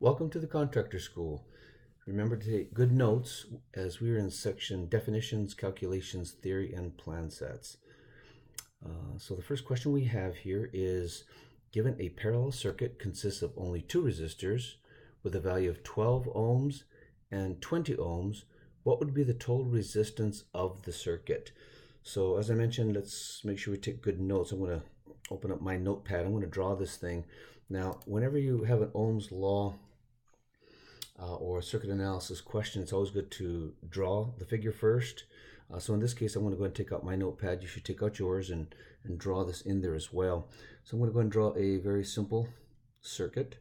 Welcome to the Contractor School. Remember to take good notes as we are in section Definitions, Calculations, Theory, and Plan Sets. So the first question we have here is, given a parallel circuit consists of only two resistors with a value of 12 ohms and 20 ohms, what would be the total resistance of the circuit? So as I mentioned, let's make sure we take good notes. I'm going to open up my notepad. I'm going to draw this thing. Now, whenever you have an Ohm's law or a circuit analysis question, it's always good to draw the figure first. So in this case, I'm going to go and take out my notepad. You should take out yours and draw this in there as well. So I'm going to go and draw a very simple circuit,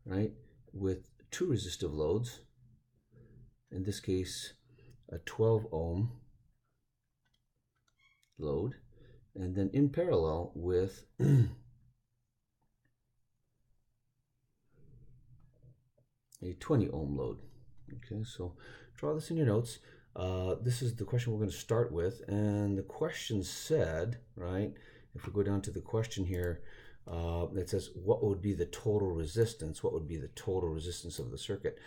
right, with two resistive loads. In this case, a 12 ohm load, and then in parallel with a 20 ohm load. Okay, so draw this in your notes. This is the question we're going to start with, and the question said, right, if we go down to the question here, it says, what would be the total resistance? What would be the total resistance of the circuit?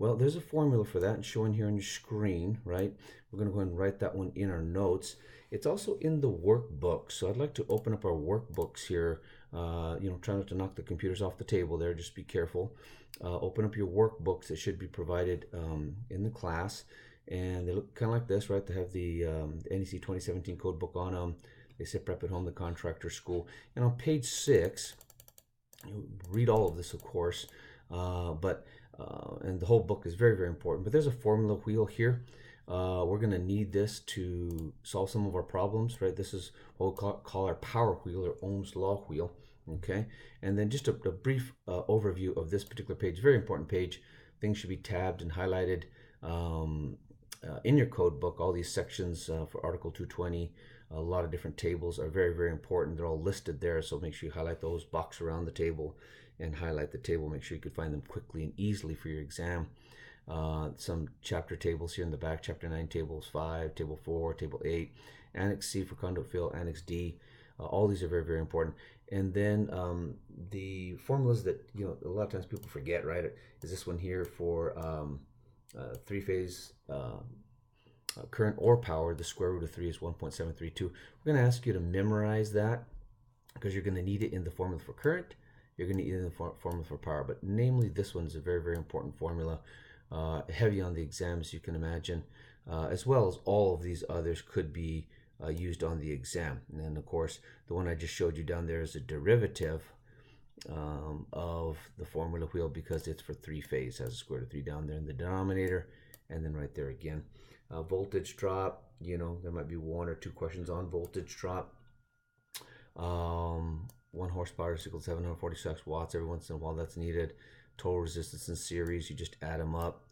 Well, there's a formula for that showing here on your screen, right? We're going to go ahead and write that one in our notes. It's also in the workbook, so I'd like to open up our workbooks here. Try not to knock the computers off the table there, just be careful. Open up your workbooks that should be provided in the class, and they look kind of like this, right? They have the NEC 2017 code book on them. They say Prep at Home, the Contractor School. And on page 6, you read all of this, of course, and the whole book is very, very important. But there's a formula wheel here. We're going to need this to solve some of our problems, right? This is what we'll call our power wheel or Ohm's law wheel, okay? And then just a brief overview of this particular page, very important page. Things should be tabbed and highlighted in your code book. All these sections for Article 220, a lot of different tables are very, very important. They're all listed there, so make sure you highlight those, box around the table, and highlight the table. Make sure you can find them quickly and easily for your exam. Some chapter tables here in the back, Chapter 9, Tables 5, Table 4, Table 8, Annex C for conduit field, Annex D. All these are very, very important. And then the formulas that, a lot of times people forget, right, is this one here for three-phase current or power. The square root of 3 is 1.732. We're going to ask you to memorize that because you're going to need it in the formula for current. You're going to need it in the formula for power. But namely, this one is a very, very important formula. Heavy on the exam, as you can imagine, as well as all of these others could be used on the exam. And then, of course, the one I just showed you down there is a derivative of the formula wheel because it's for three-phase. Has a square root of 3 down there in the denominator, and then right there again. Voltage drop, there might be 1 or 2 questions on voltage drop. 1 horsepower is equal to 746 watts. Every once in a while that's needed. Total resistance in series, you just add them up.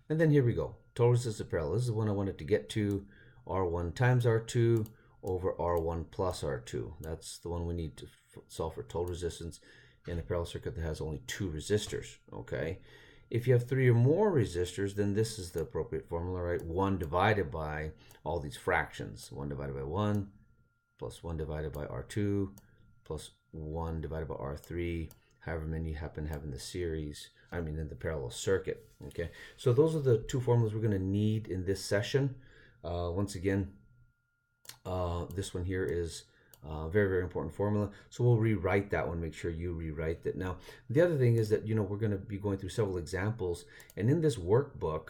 And then here we go. Total resistance parallel. This is the one I wanted to get to. R1 times R2 over R1 plus R2. That's the one we need to solve for total resistance in a parallel circuit that has only 2 resistors. Okay. If you have 3 or more resistors, then this is the appropriate formula, right? 1 divided by all these fractions. 1 divided by 1 plus 1 divided by R2 plus 1 divided by R3, however many you happen to have in the series, in the parallel circuit, okay? So those are the 2 formulas we're going to need in this session. Once again, this one here is a very, very important formula. So we'll rewrite that one, make sure you rewrite that. Now, the other thing is that, we're going to be going through several examples, and in this workbook,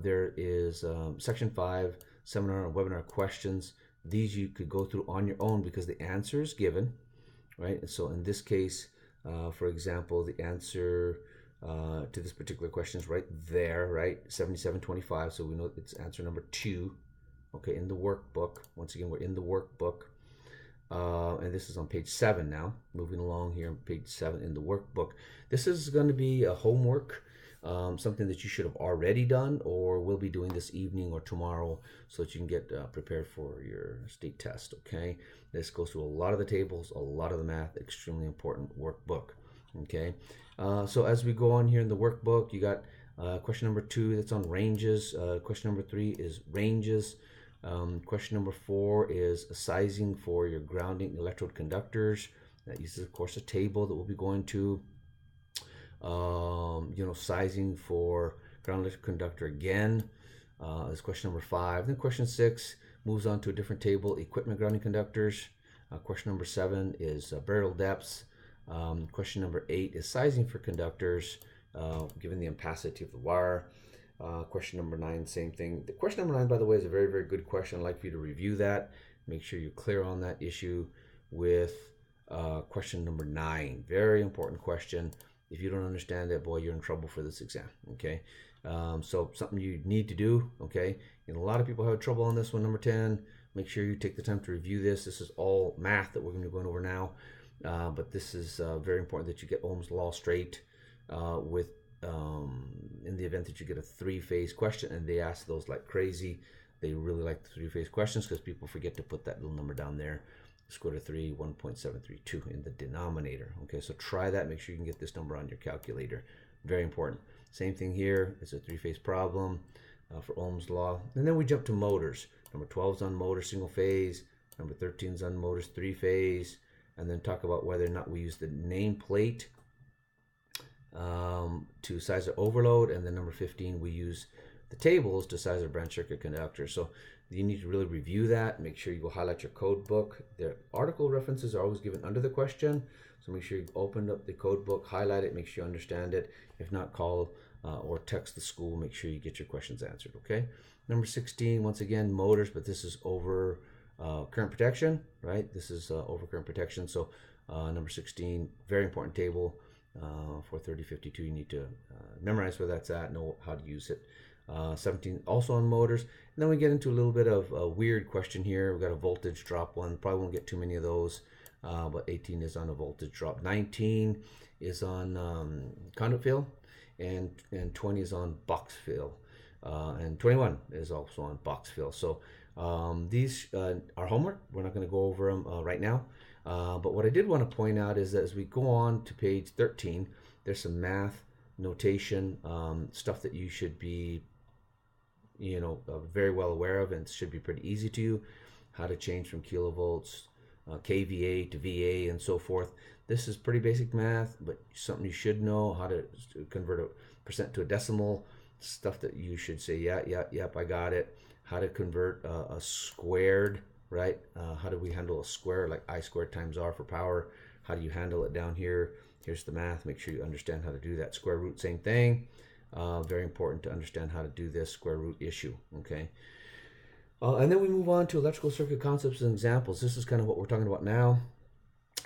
there is Section 5, Seminar and Webinar Questions. These you could go through on your own because the answer is given, right? And so in this case, for example, the answer to this particular question is right there, right? 7725. So we know it's answer number 2, okay, in the workbook. Once again, we're in the workbook. And this is on page 7 now. Moving along here on page 7 in the workbook. This is going to be a homework. Something that you should have already done or will be doing this evening or tomorrow so that you can get prepared for your state test, okay? This goes through a lot of the tables, a lot of the math, extremely important workbook, okay? So as we go on here in the workbook, you got question number 2 that's on ranges. Question number 3 is ranges. Question number 4 is sizing for your grounding electrode conductors. That uses, of course, a table that we'll be going to. Sizing for ground electric conductor again is question number 5. Then question 6 moves on to a different table, equipment grounding conductors. Question number 7 is burial depths. Question number 8 is sizing for conductors, given the ampacity of the wire. Question number 9, same thing. The question number 9, by the way, is a very, very good question. I'd like for you to review that. Make sure you're clear on that issue with question number 9. Very important question. If you don't understand it, boy, you're in trouble for this exam, okay? So something you need to do, okay? And a lot of people have trouble on this one, number 10. Make sure you take the time to review this. This is all math that we're going to be going over now. But this is very important that you get Ohm's law straight in the event that you get a 3-phase question, and they ask those like crazy. They really like the 3-phase questions because people forget to put that little number down there. Square root of 3, 1.732 in the denominator. Okay, so try that. Make sure you can get this number on your calculator. Very important. Same thing here. It's a 3-phase problem for Ohm's law. And then we jump to motors. Number 12 is on motor single phase. Number 13 is on motors 3-phase. And then talk about whether or not we use the nameplate to size our overload. And then number 15, we use the tables to size our branch circuit conductor. So you need to really review that. Make sure you go highlight your code book. The article references are always given under the question. So make sure you open up the code book, highlight it, make sure you understand it. If not, call or text the school. Make sure you get your questions answered, okay? Number 16, once again, motors, but this is over current protection, right? This is over current protection. So number 16, very important table for 3052. You need to memorize where that's at, know how to use it. 17 also on motors. And then we get into a little bit of a weird question here. We've got a voltage drop one. Probably won't get too many of those, but 18 is on a voltage drop. 19 is on conduit fill, and 20 is on box fill. And 21 is also on box fill. So these are homework. We're not going to go over them right now. But what I did want to point out is that as we go on to page 13, there's some math notation, stuff that you should be very well aware of, and it should be pretty easy to you. How to change from kilovolts, kVA to VA, and so forth. This is pretty basic math, but something you should know. How to convert a percent to a decimal, stuff that you should say, yep, I got it. How to convert a squared, right? How do we handle a square, like I squared times R for power? How do you handle it down here? Here's the math. Make sure you understand how to do that. Square root, same thing. Very important to understand how to do this square root issue, okay? And then we move on to electrical circuit concepts and examples. This is kind of what we're talking about now.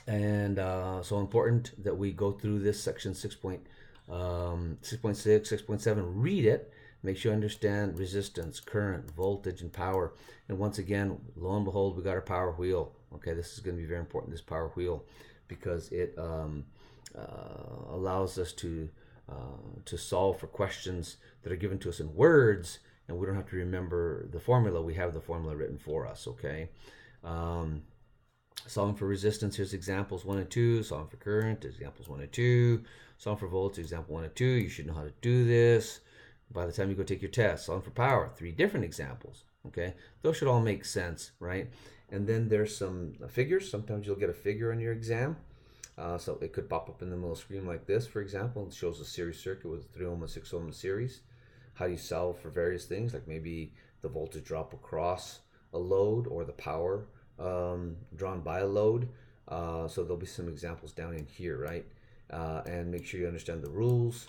And so important that we go through this section 6.6, 6.7, read it. Make sure you understand resistance, current, voltage, and power. And once again, lo and behold, we got our power wheel. Okay, this is going to be very important, this power wheel, because it allows us to solve for questions that are given to us in words, and we don't have to remember the formula. We have the formula written for us, okay? Solving for resistance, here's examples 1 and 2. Solving for current, examples 1 and 2. Solving for voltage, example 1 and 2. You should know how to do this by the time you go take your test. Solving for power, 3 different examples, okay? Those should all make sense, right? And then there's some figures. Sometimes you'll get a figure on your exam. So it could pop up in the middle of the screen like this, for example. It shows a series circuit with 3 ohm and 6 ohm in series. How do you solve for various things, like maybe the voltage drop across a load or the power drawn by a load. So there'll be some examples down in here, right? And make sure you understand the rules.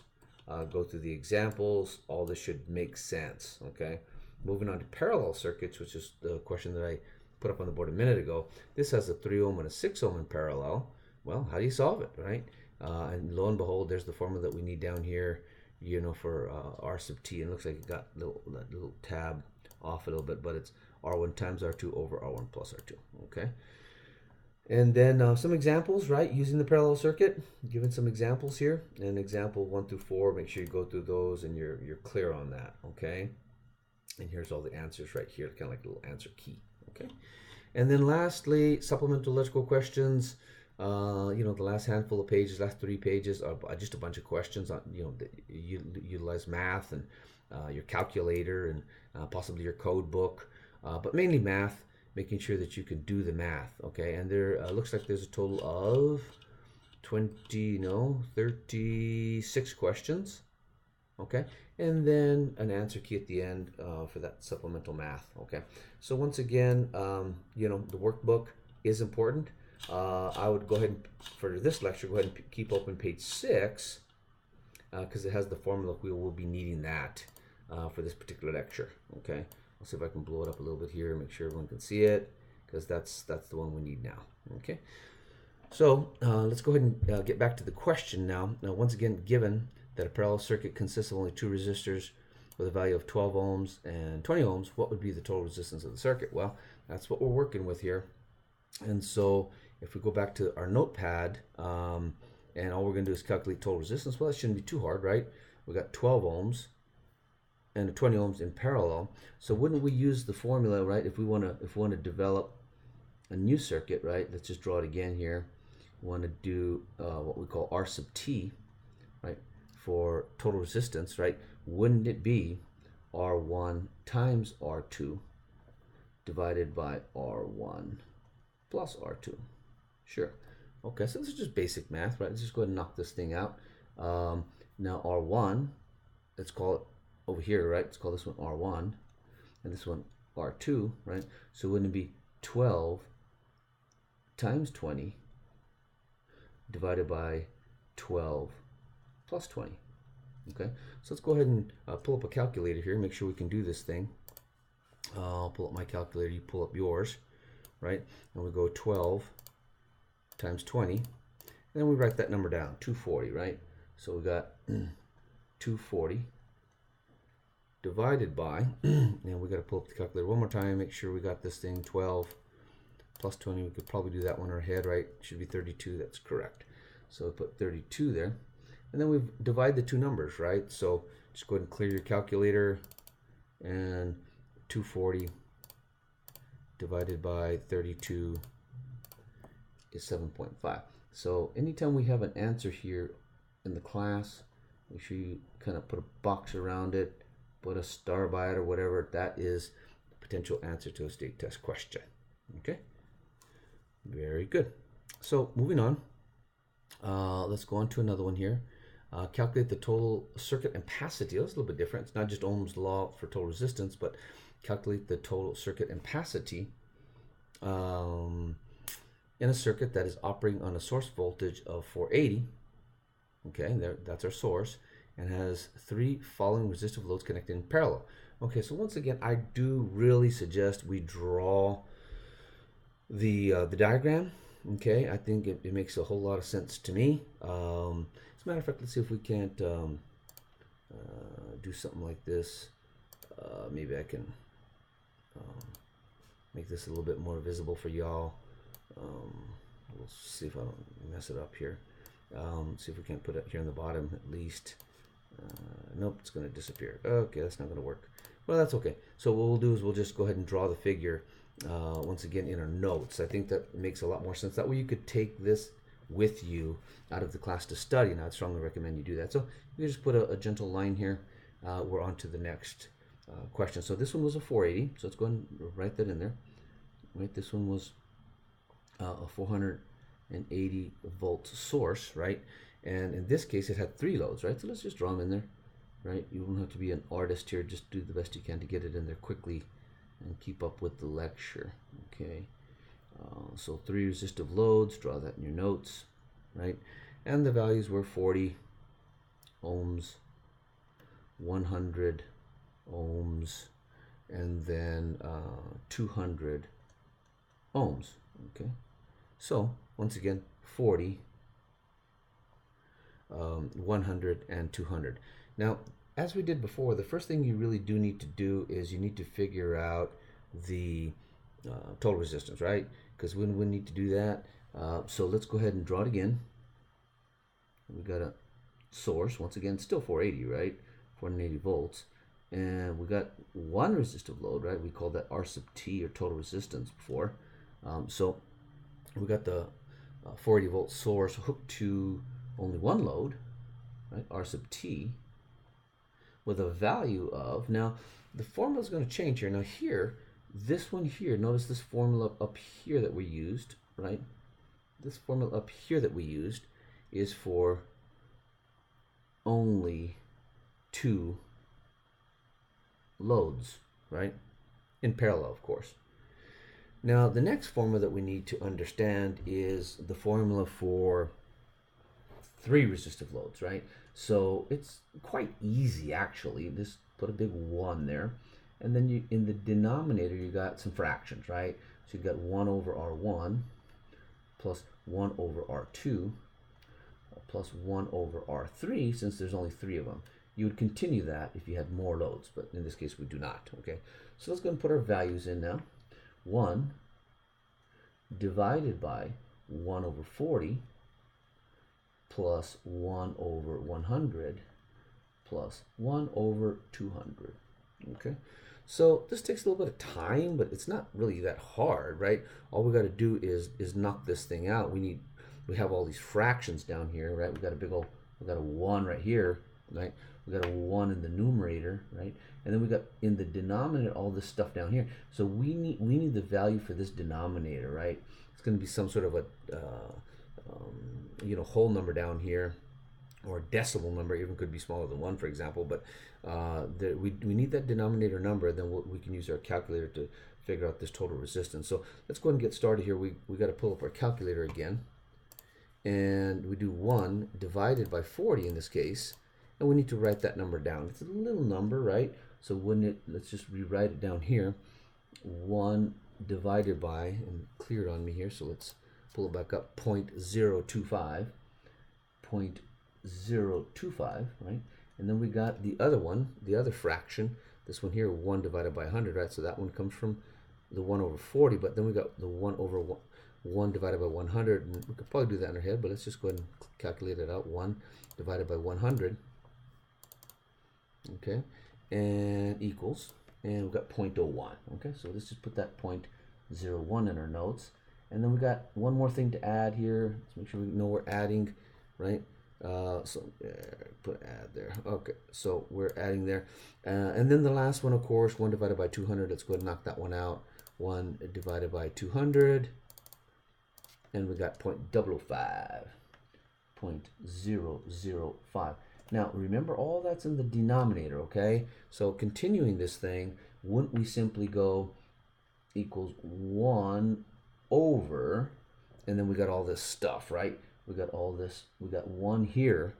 Go through the examples. All this should make sense, okay? Moving on to parallel circuits, which is the question that I put up on the board a minute ago. This has a 3 ohm and a 6 ohm in parallel. Well, how do you solve it, right? And lo and behold, there's the formula that we need down here, for R sub t. And it looks like it got that little tab off a little bit, but it's R1 times R2 over R1 plus R2, okay? And then some examples, right? Using the parallel circuit, given some examples here. And example 1 through 4, make sure you go through those and you're clear on that, okay? And here's all the answers right here, kind of like a little answer key, okay? And then lastly, supplemental electrical questions. The last handful of pages, last 3 pages are just a bunch of questions on, that you utilize math and your calculator and possibly your code book, but mainly math, making sure that you can do the math, okay? And there looks like there's a total of 36 questions. Okay, and then an answer key at the end for that supplemental math. Okay, so once again, the workbook is important. I would go ahead and, for this lecture, go ahead and keep open page 6 because it has the formula. We will be needing that for this particular lecture. Okay, I'll see if I can blow it up a little bit here, make sure everyone can see it, because that's the one we need now. Okay, so let's go ahead and get back to the question now. Now, once again, given that a parallel circuit consists of only two resistors with a value of 12 ohms and 20 ohms, what would be the total resistance of the circuit? Well, that's what we're working with here. And so if we go back to our notepad, and all we're going to do is calculate total resistance, well, that shouldn't be too hard, right? We got 12 ohms and 20 ohms in parallel. So wouldn't we use the formula, right? If we want to develop a new circuit, right? Let's just draw it again here. We want to do what we call R sub T, right? For total resistance, right? Wouldn't it be R1 times R2 divided by R1 plus R2? Sure. Okay, so this is just basic math, right? Let's just go ahead and knock this thing out. Now R1, let's call it over here, right? Let's call this one R1 and this one R2, right? So wouldn't it be 12 times 20 divided by 12 plus 20? Okay, so let's go ahead and pull up a calculator here, make sure we can do this thing. I'll pull up my calculator, you pull up yours, right? And we go 12 times 20, and then we write that number down, 240, right? So we got 240 divided by, and we got to pull up the calculator one more time, make sure we got this thing, 12 plus 20, we could probably do that one in our head, right? Should be 32, that's correct. So we put 32 there, and then we divide the two numbers, right? So just go ahead and clear your calculator, and 240 divided by 32 is 7.5. So anytime we have an answer here in the class, make sure you kind of put a box around it, put a star by it or whatever. That is the potential answer to a state test question. Okay, very good. So moving on, let's go on to another one here. Calculate the total circuit ampacity. That's a little bit different. It's not just Ohm's law for total resistance, but calculate the total circuit ampacity in a circuit that is operating on a source voltage of 480. Okay, that's our source, and has three following resistive loads connected in parallel. Okay, so once again, I do really suggest we draw the diagram. Okay, I think it makes a whole lot of sense to me. As a matter of fact, let's see if we can't do something like this. Maybe I can make this a little bit more visible for y'all. We'll see if I don't mess it up here. See if we can't put it here in the bottom at least. Nope, it's going to disappear. Okay, that's not going to work. Well, that's okay. So what we'll do is we'll just go ahead and draw the figure once again in our notes. I think that makes a lot more sense. That way you could take this with you out of the class to study, and I'd strongly recommend you do that. So you just put a gentle line here. We're on to the next question. So this one was a 480. So let's go ahead and write that in there. Right, this one was a 480 volt source, right? And in this case, it had three loads, right? So let's just draw them in there, right? You don't have to be an artist here. Just do the best you can to get it in there quickly and keep up with the lecture, okay? So three resistive loads, draw that in your notes, right? And the values were 40 ohms, 100 ohms, and then 200 ohms, okay? So once again, 40, 100, and 200. Now, as we did before, the first thing you really do need to do is you need to figure out the total resistance, right? Because we need to do that. So let's go ahead and draw it again. We got a source, once again, still 480, right? 480 volts. And we got one resistive load, right? We called that R sub T, or total resistance, before. So we got the 480 volt source hooked to only one load, right? R sub T, with a value of, now the formula is going to change here. Now here, this one here, notice this formula up here that we used, right? This formula up here that we used, is for only 2 loads, right? In parallel, of course. Now, the next formula that we need to understand is the formula for 3 resistive loads, right? So it's quite easy, actually. Just put a big 1 there. And then you, in the denominator, you got some fractions, right? So you got 1 over R1 plus 1 over R2 plus 1 over R3, since there's only 3 of them. You would continue that if you had more loads, but in this case we do not, okay? So let's go and put our values in now. 1 divided by 1 over 40 plus 1 over 100 plus 1 over 200, okay? So this takes a little bit of time, but it's not really that hard, right? All we got to do is knock this thing out. We have all these fractions down here, right? We got a 1 right here, right? We got a 1 in the numerator, right? And then we got in the denominator all this stuff down here. So we need the value for this denominator, right? It's going to be some sort of a whole number down here, or a decimal number. Even could be smaller than 1, for example. But we need that denominator number. Then we can use our calculator to figure out this total resistance. So let's go ahead and get started here. We got to pull up our calculator again, and we do 1 divided by 40 in this case. And we need to write that number down. It's a little number, right? So let's just rewrite it down here. 1 divided by, and clear it on me here, so let's pull it back up, 0.025, 0.025, right? And then we got the other one, the other fraction, this one here, 1 divided by 100, right? So that one comes from the 1 over 40, but then we got the 1 over 1 divided by 100, and we could probably do that in our head, but let's just go ahead and calculate it out. 1 divided by 100, okay, and equals, and we've got 0.01, okay? So let's just put that 0.01 in our notes. And then we got one more thing to add here. Let's make sure we know we're adding, right? Put add there. Okay, so we're adding there. And then the last one, of course, 1 divided by 200. Let's go ahead and knock that one out. 1 divided by 200. And we got 0.005. 0.005. Now, remember, all that's in the denominator, okay? So continuing this thing, wouldn't we simply go equals 1 over, and then we got all this stuff, right? We got all this, we got 1 here,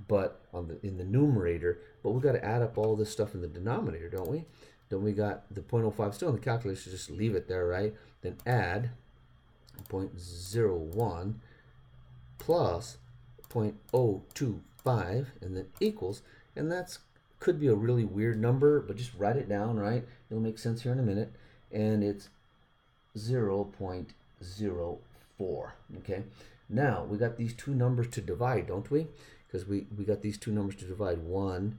but in the numerator, but we got to add up all this stuff in the denominator, don't we? Then we got the 0.05 still in the calculator, so just leave it there, right? Then add 0.01 plus 0.025, and then equals, and that's could be a really weird number, but just write it down, right? It'll make sense here in a minute. And it's 0.04, okay? Now, we got these two numbers to divide, don't we? Because we got these two numbers to divide. 1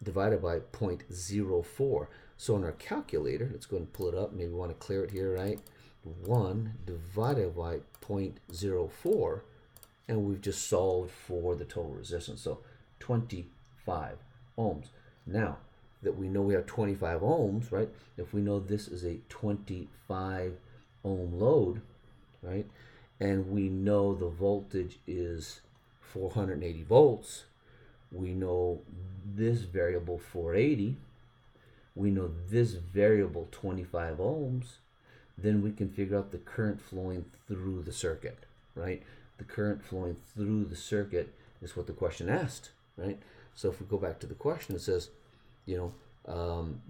divided by 0.04. So on our calculator, let's go ahead and pull it up. Maybe we want to clear it here, right? 1 divided by 0.04, and we've just solved for the total resistance. So 25 ohms. Now that we know we have 25 ohms, right? If we know this is a 25 ohm load, right? And we know the voltage is 480 volts. We know this variable 480. We know this variable 25 ohms. Then we can figure out the current flowing through the circuit, right? The current flowing through the circuit is what the question asked, right? So if we go back to the question, it says, you know,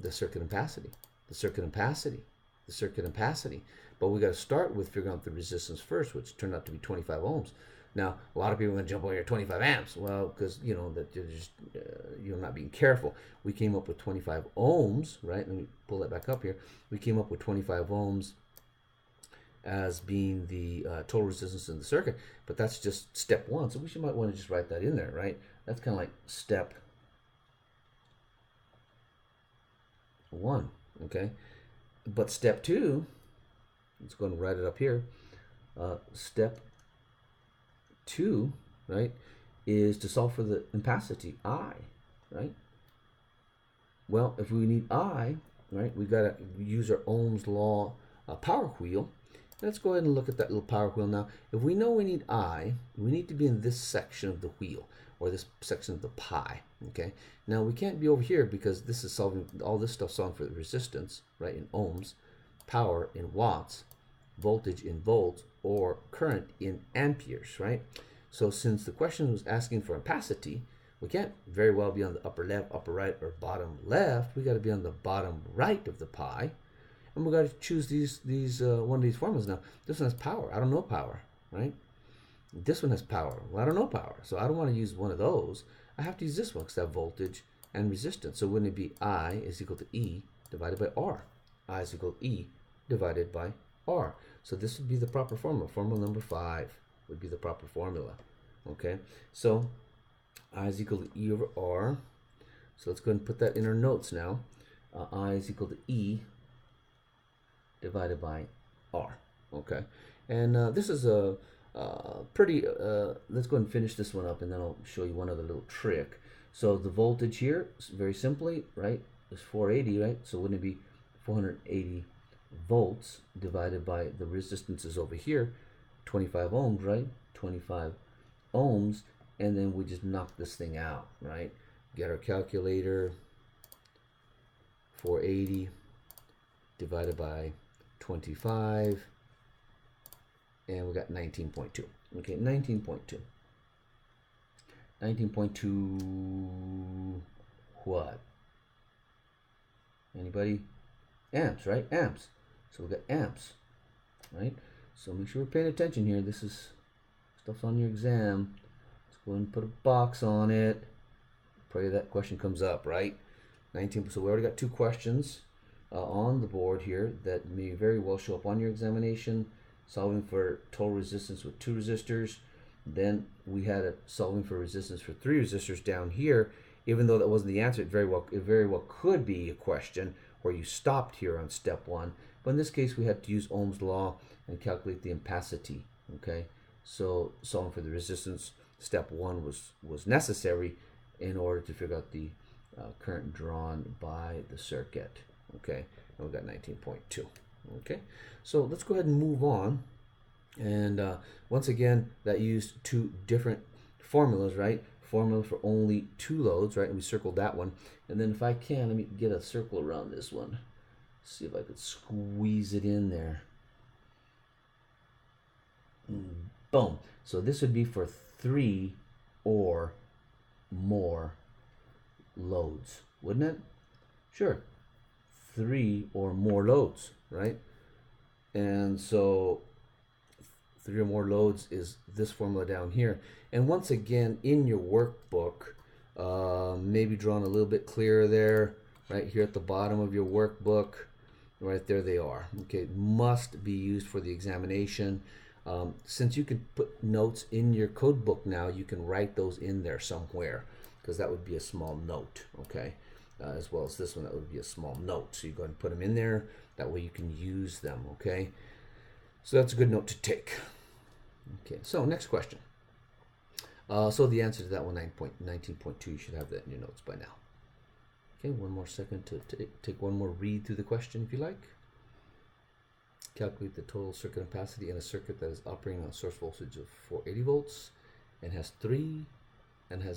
the circuit ampacity, the circuit ampacity, the circuit ampacity. But we got to start with figuring out the resistance first, which turned out to be 25 ohms. Now, a lot of people are going to jump over here, 25 amps. Well, because, you know, that you're just, you're not being careful. We came up with 25 ohms, right? Let me pull that back up here. We came up with 25 ohms as being the total resistance in the circuit. But that's just step one. So we might want to just write that in there, right? That's kind of like step one, okay? But step two, let's go and write it up here. Step 2, right, is to solve for the ampacity, I, right? Well, if we need I, right, we got to use our Ohm's law power wheel, Let's go ahead and look at that little power wheel now. If we know we need I, we need to be in this section of the wheel, or this section of the pie, okay? Now we can't be over here because this is solving, all this stuff solving for the resistance, right, in ohms, power in watts, voltage in volts, or current in amperes, right? So since the question was asking for ampacity, we can't very well be on the upper left, upper right, or bottom left. We got to be on the bottom right of the pie. And we got to choose these one of these formulas now. This one has power. I don't know power, right? This one has power. Well, I don't know power, so I don't want to use one of those. I have to use this one because I have voltage and resistance. So wouldn't it be I is equal to E divided by R? I is equal to E divided by R. So this would be the proper formula. Formula number 5 would be the proper formula. Okay, so I is equal to E over R. So let's go ahead and put that in our notes now. I is equal to E divided by R. Okay, and this is a pretty, let's go ahead and finish this one up, and then I'll show you one other little trick. So the voltage here, very simply, right, is 480, right? So wouldn't it be 480 volts divided by the resistance is over here, 25 ohms, right? 25 ohms, and then we just knock this thing out, right? Get our calculator, 480 divided by 25, and we got 19.2. Okay, 19.2. 19.2 what? Anybody? Amps, right? Amps. So we got amps, right? So make sure we're paying attention here. This is stuff's on your exam. Let's go ahead and put a box on it. Pray that question comes up, right? 19. So we already got 2 questions on the board here that may very well show up on your examination. Solving for total resistance with 2 resistors. Then we had a solving for resistance for 3 resistors down here. Even though that wasn't the answer, it very well could be a question where you stopped here on step 1. But in this case, we had to use Ohm's law and calculate the ampacity. Okay, so solving for the resistance, step 1 was necessary in order to figure out the current drawn by the circuit. Okay, and we got 19.2. Okay, so let's go ahead and move on. And once again, that used 2 different formulas, right? Formula for only 2 loads, right? And we circled that one. And then if I can, let me get a circle around this one. See if I could squeeze it in there. Boom. So this would be for 3 or more loads, wouldn't it? Sure. 3 or more loads, right? And so 3 or more loads is this formula down here. And once again, in your workbook, maybe drawn a little bit clearer there, right here at the bottom of your workbook. Right there they are. Okay, must be used for the examination. Since you can put notes in your code book now, you can write those in there somewhere, because that would be a small note, okay? As well as this one, that would be a small note. So you go ahead and put them in there. That way you can use them, okay? So that's a good note to take. Okay, so next question. So the answer to that one, 19.2, you should have that in your notes by now. Okay, one more second to take one more read through the question if you like. Calculate the total circuit ampacity in a circuit that is operating on a source voltage of 480 volts and has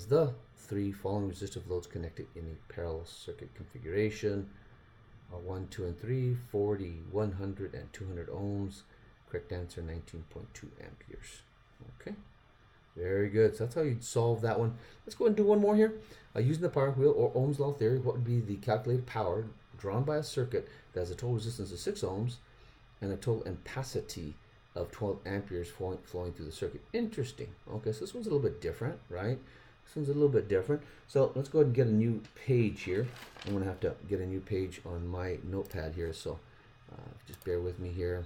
the three following resistive loads connected in a parallel circuit configuration. 1, 2, and 3, 40, 100, and 200 ohms. Correct answer, 19.2 amperes. Okay, very good. So that's how you'd solve that one. Let's go ahead and do one more here. Using the power wheel or Ohm's law theory, what would be the calculated power drawn by a circuit that has a total resistance of 6 ohms and a total ampacity of 12 amperes flowing through the circuit? Interesting. Okay, so this one's a little bit different, right? This one's a little bit different. So let's go ahead and get a new page here. I'm going to have to get a new page on my notepad here, so just bear with me here.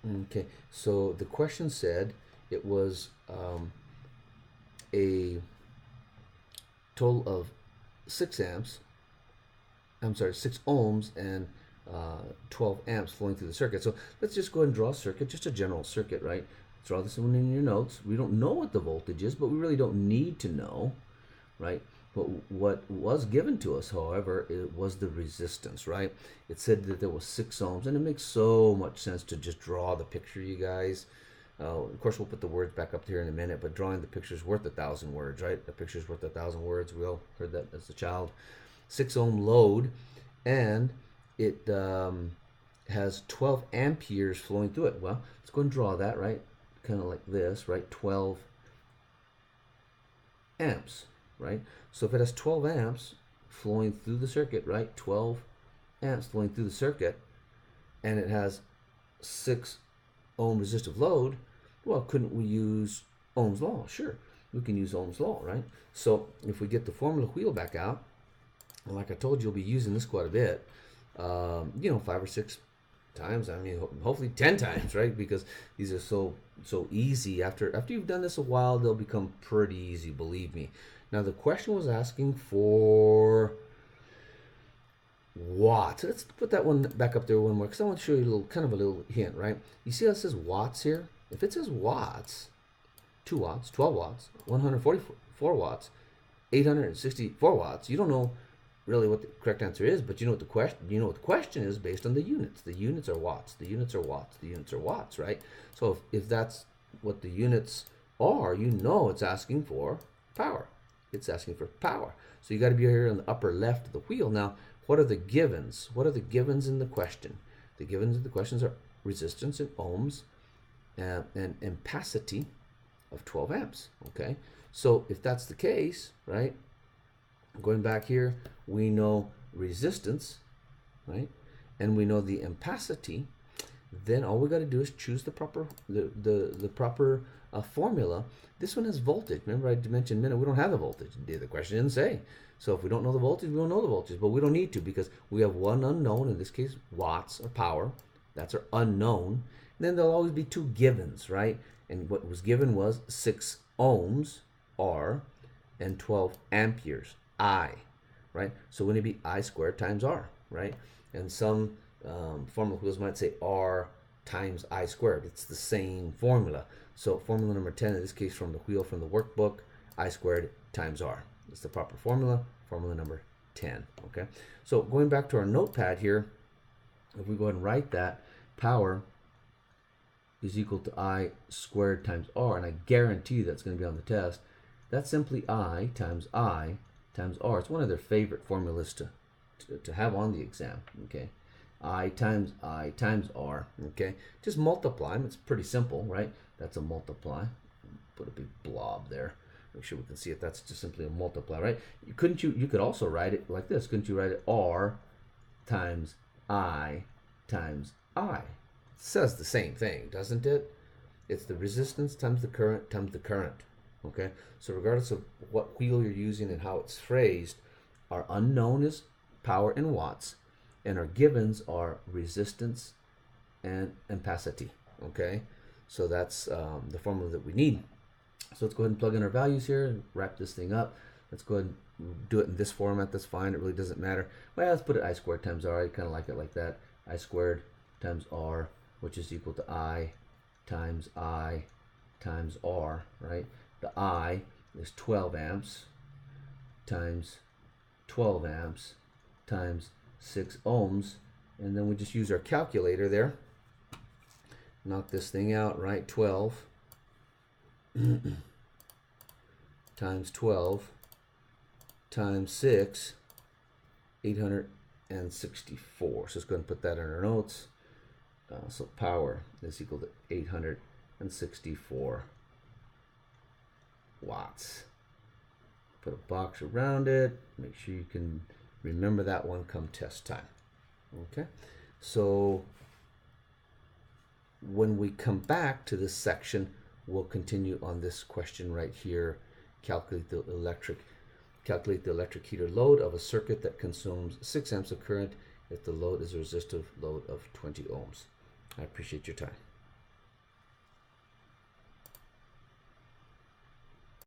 Okay, so the question said it was a total of 6 ohms and 12 amps flowing through the circuit. So let's just go ahead and draw a circuit, just a general circuit, right? Draw this one in your notes. We don't know what the voltage is, but we really don't need to know, right? But what was given to us, however, it was the resistance, right? It said that there was 6 ohms, and it makes so much sense to just draw the picture, you guys. Of course, we'll put the words back up here in a minute, but drawing the picture is worth 1,000 words, right? A picture's worth 1,000 words. We all heard that as a child. 6 ohm load, and it has 12 amperes flowing through it. Well, let's go and draw that, right? Kind of like this, right? 12 amps, right? So if it has 12 amps flowing through the circuit, right? 12 amps flowing through the circuit, and it has 6 ohm resistive load, well, couldn't we use Ohm's law? Sure, we can use Ohm's law, right? So if we get the formula wheel back out, and like I told you, you'll be using this quite a bit, 5 or 6 times. I mean, hopefully 10 times, right? Because these are so easy. After you've done this a while, they'll become pretty easy, believe me. Now the question was asking for watts. Let's put that one back up there one more, because I want to show you a little hint, right? You see how it says watts here? If it says watts, 2 watts, 12 watts, 144 watts, 864 watts, you don't know really what the correct answer is, but you know what the question is based on the units. The units are watts. The units are watts. The units are watts, right? So if that's what the units are, you know it's asking for power. It's asking for power. So you got to be here in the upper left of the wheel. Now, what are the givens? What are the givens in the question? The givens in the questions are resistance in ohms and ampacity of 12 amps. Okay, so if that's the case, right? Going back here, we know resistance, right? And we know the ampacity. Then all we got to do is choose the proper proper formula. This one has voltage. Remember I mentioned a minute, we don't have the voltage. The question didn't say. So if we don't know the voltage, we don't know the voltage. But we don't need to, because we have one unknown, in this case watts of power. That's our unknown. And then there'll always be 2 givens, right? And what was given was 6 ohms, R, and 12 amperes, I, right? So wouldn't it be I squared times R, right? And some formula wheels might say R times I squared. It's the same formula. So formula number 10, in this case from the wheel from the workbook, I squared times R. It's the proper formula, formula number 10, okay? So going back to our notepad here, if we go ahead and write that, power is equal to I squared times R, and I guarantee that's going to be on the test. That's simply I times R. It's one of their favorite formulas to have on the exam, okay? I times R, okay? Just multiply them. It's pretty simple, right? That's a multiply. Put a big blob there. Make sure we can see it. That's just simply a multiply, right? You could also write it like this. Couldn't you write it R times I times I? It says the same thing, doesn't it? It's the resistance times the current, okay? So regardless of what wheel you're using and how it's phrased, our unknown is power in watts, and our givens are resistance and ampacity, okay? So that's the formula that we need. So let's go ahead and plug in our values here and wrap this thing up. Let's go ahead and do it in this format. That's fine. It really doesn't matter. Well, let's put it I squared times R. I kind of like it like that. I squared times R, which is equal to I times R, right? The I is 12 amps times 12 amps times 6 ohms. And then we just use our calculator there. Knock this thing out, right? 12 times 12 times 6, 864. So let's go ahead and put that in our notes. So power is equal to 864 watts. Put a box around it. Make sure you can remember that one come test time. Okay, so when we come back to this section, we'll continue on this question right here. Calculate the electric heater load of a circuit that consumes 6 amps of current if the load is a resistive load of 20 ohms. I appreciate your time.